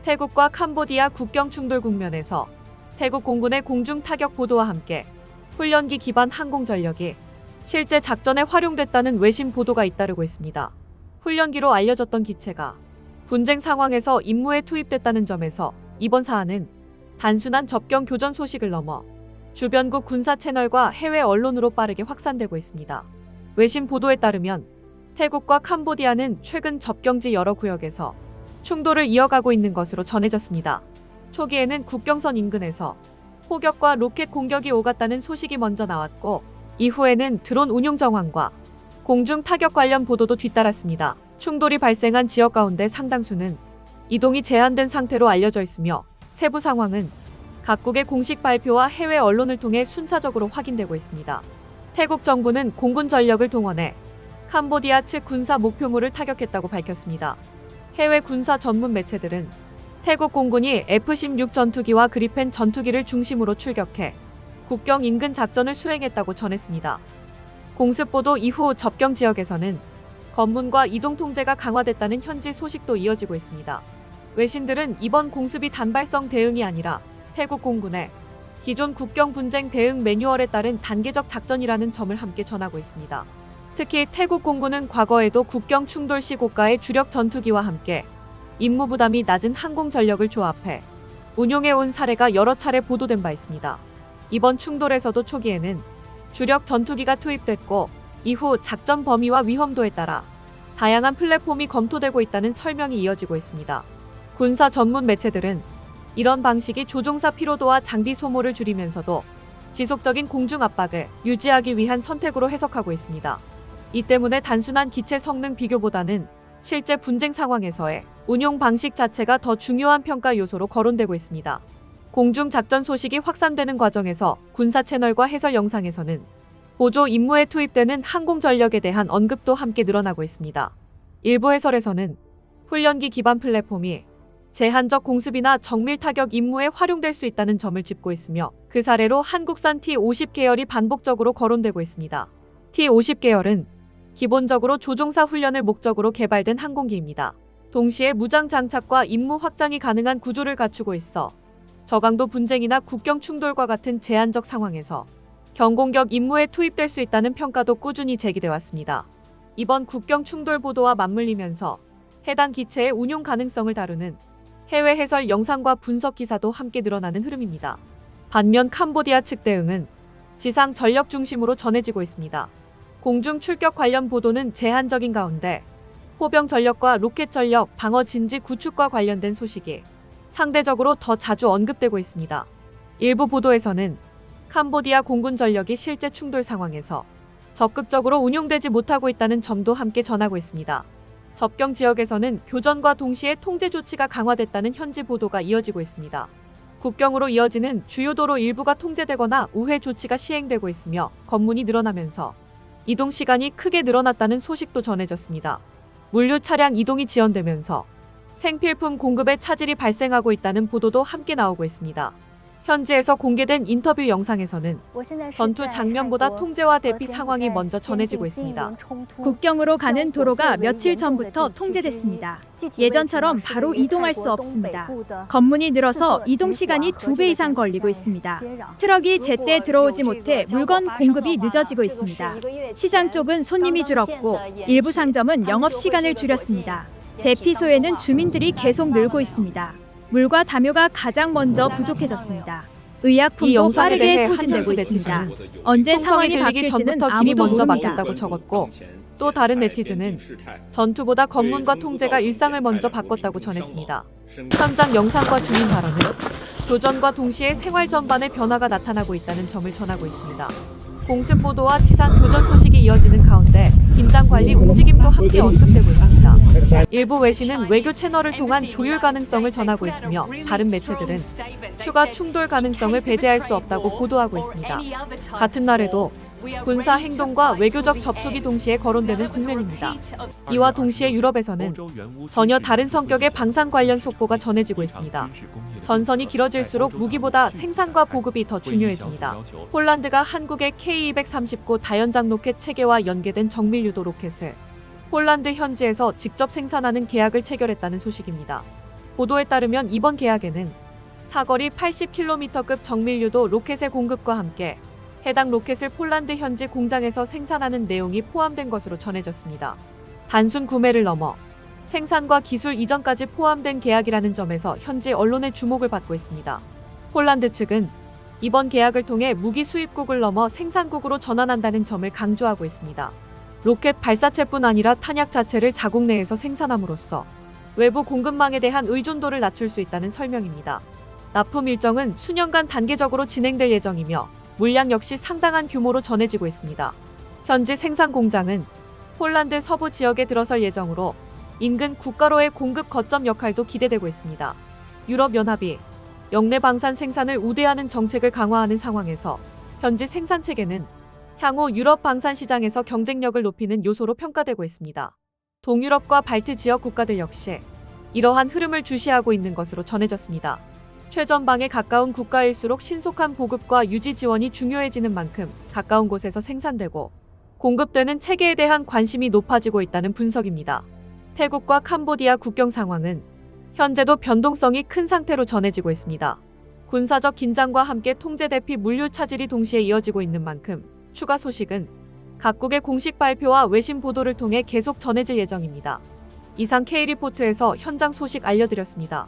태국과 캄보디아 국경 충돌 국면에서 태국 공군의 공중 타격 보도와 함께 훈련기 기반 항공 전력이 실제 작전에 활용됐다는 외신 보도가 잇따르고 있습니다. 훈련기로 알려졌던 기체가 분쟁 상황에서 임무에 투입됐다는 점에서 이번 사안은 단순한 접경 교전 소식을 넘어 주변국 군사 채널과 해외 언론으로 빠르게 확산되고 있습니다. 외신 보도에 따르면 태국과 캄보디아는 최근 접경지 여러 구역에서 충돌을 이어가고 있는 것으로 전해졌습니다. 초기에는 국경선 인근에서 포격과 로켓 공격이 오갔다는 소식이 먼저 나왔고, 이후에는 드론 운용 정황과 공중 타격 관련 보도도 뒤따랐습니다. 충돌이 발생한 지역 가운데 상당수는 이동이 제한된 상태로 알려져 있으며 세부 상황은 각국의 공식 발표와 해외 언론을 통해 순차적으로 확인되고 있습니다. 태국 정부는 공군 전력을 동원해 캄보디아 측 군사 목표물을 타격했다고 밝혔습니다. 해외 군사 전문 매체들은 태국 공군이 F-16 전투기와 그리펜 전투기를 중심으로 출격해 국경 인근 작전을 수행했다고 전했습니다. 공습 보도 이후 접경 지역에서는 검문과 이동 통제가 강화됐다는 현지 소식도 이어지고 있습니다. 외신들은 이번 공습이 단발성 대응이 아니라 태국 공군의 기존 국경 분쟁 대응 매뉴얼에 따른 단계적 작전이라는 점을 함께 전하고 있습니다. 특히 태국 공군은 과거에도 국경 충돌 시 고가의 주력 전투기와 함께 임무 부담이 낮은 항공 전력을 조합해 운용해온 사례가 여러 차례 보도된 바 있습니다. 이번 충돌에서도 초기에는 주력 전투기가 투입됐고, 이후 작전 범위와 위험도에 따라 다양한 플랫폼이 검토되고 있다는 설명이 이어지고 있습니다. 군사 전문 매체들은 이런 방식이 조종사 피로도와 장비 소모를 줄이면서도 지속적인 공중 압박을 유지하기 위한 선택으로 해석하고 있습니다. 이 때문에 단순한 기체 성능 비교보다는 실제 분쟁 상황에서의 운용 방식 자체가 더 중요한 평가 요소로 거론되고 있습니다. 공중 작전 소식이 확산되는 과정에서 군사 채널과 해설 영상에서는 보조 임무에 투입되는 항공 전력에 대한 언급도 함께 늘어나고 있습니다. 일부 해설에서는 훈련기 기반 플랫폼이 제한적 공습이나 정밀 타격 임무에 활용될 수 있다는 점을 짚고 있으며, 그 사례로 한국산 T-50 계열이 반복적으로 거론되고 있습니다. T-50 계열은 기본적으로 조종사 훈련을 목적으로 개발된 항공기입니다. 동시에 무장 장착과 임무 확장이 가능한 구조를 갖추고 있어 저강도 분쟁이나 국경 충돌과 같은 제한적 상황에서 경공격 임무에 투입될 수 있다는 평가도 꾸준히 제기돼 왔습니다. 이번 국경 충돌 보도와 맞물리면서 해당 기체의 운용 가능성을 다루는 해외 해설 영상과 분석 기사도 함께 늘어나는 흐름입니다. 반면 캄보디아 측 대응은 지상 전력 중심으로 전해지고 있습니다. 공중 출격 관련 보도는 제한적인 가운데 포병 전력과 로켓 전력, 방어 진지 구축과 관련된 소식이 상대적으로 더 자주 언급되고 있습니다. 일부 보도에서는 캄보디아 공군 전력이 실제 충돌 상황에서 적극적으로 운용되지 못하고 있다는 점도 함께 전하고 있습니다. 접경 지역에서는 교전과 동시에 통제 조치가 강화됐다는 현지 보도가 이어지고 있습니다. 국경으로 이어지는 주요 도로 일부가 통제되거나 우회 조치가 시행되고 있으며 검문이 늘어나면서 이동 시간이 크게 늘어났다는 소식도 전해졌습니다. 물류 차량 이동이 지연되면서 생필품 공급에 차질이 발생하고 있다는 보도도 함께 나오고 있습니다. 현지에서 공개된 인터뷰 영상에서는 전투 장면보다 통제와 대피 상황이 먼저 전해지고 있습니다. 국경으로 가는 도로가 며칠 전부터 통제됐습니다. 예전처럼 바로 이동할 수 없습니다. 검문이 늘어서 이동 시간이 2배 이상 걸리고 있습니다. 트럭이 제때 들어오지 못해 물건 공급이 늦어지고 있습니다. 시장 쪽은 손님이 줄었고 일부 상점은 영업 시간을 줄였습니다. 대피소에는 주민들이 계속 늘고 있습니다. 물과 담요가 가장 먼저 부족해졌습니다. 의약품도 빠르게 소진되고 있습니다. 언제 상황이 들리기 바뀔지는 전부터 길이 아무도 먼저 모릅니다. 막혔다고 적었고, 또 다른 네티즌은 전투보다 검문과 통제가 일상을 먼저 바꿨다고 전했습니다. 현장 영상과 주민 발언은 교전과 동시에 생활 전반에 변화가 나타나고 있다는 점을 전하고 있습니다. 공습 보도와 지상 교전 소식이 이어지는 가운데 긴장 관리 움직임도 함께 언급되고 있습니다. 일부 외신은 외교 채널을 통한 조율 가능성을 전하고 있으며, 다른 매체들은 추가 충돌 가능성을 배제할 수 없다고 보도하고 있습니다. 같은 날에도 군사 행동과 외교적 접촉이 동시에 거론되는 국면입니다. 이와 동시에 유럽에서는 전혀 다른 성격의 방산 관련 속보가 전해지고 있습니다. 전선이 길어질수록 무기보다 생산과 보급이 더 중요해집니다. 폴란드가 한국의 K239 다연장 로켓 체계와 연계된 정밀 유도 로켓을 폴란드 현지에서 직접 생산하는 계약을 체결했다는 소식입니다. 보도에 따르면 이번 계약에는 사거리 80km급 정밀유도 로켓의 공급과 함께 해당 로켓을 폴란드 현지 공장에서 생산하는 내용이 포함된 것으로 전해졌습니다. 단순 구매를 넘어 생산과 기술 이전까지 포함된 계약이라는 점에서 현지 언론의 주목을 받고 있습니다. 폴란드 측은 이번 계약을 통해 무기 수입국을 넘어 생산국으로 전환한다는 점을 강조하고 있습니다. 로켓 발사체뿐 아니라 탄약 자체를 자국 내에서 생산함으로써 외부 공급망에 대한 의존도를 낮출 수 있다는 설명입니다. 납품 일정은 수년간 단계적으로 진행될 예정이며 물량 역시 상당한 규모로 전해지고 있습니다. 현지 생산 공장은 폴란드 서부 지역에 들어설 예정으로 인근 국가로의 공급 거점 역할도 기대되고 있습니다. 유럽연합이 역내 방산 생산을 우대하는 정책을 강화하는 상황에서 현지 생산 체계는 향후 유럽 방산 시장에서 경쟁력을 높이는 요소로 평가되고 있습니다. 동유럽과 발트 지역 국가들 역시 이러한 흐름을 주시하고 있는 것으로 전해졌습니다. 최전방에 가까운 국가일수록 신속한 보급과 유지 지원이 중요해지는 만큼 가까운 곳에서 생산되고 공급되는 체계에 대한 관심이 높아지고 있다는 분석입니다. 태국과 캄보디아 국경 상황은 현재도 변동성이 큰 상태로 전해지고 있습니다. 군사적 긴장과 함께 통제 대피 물류 차질이 동시에 이어지고 있는 만큼 추가 소식은 각국의 공식 발표와 외신 보도를 통해 계속 전해질 예정입니다. 이상 K리포트에서 현장 소식 알려드렸습니다.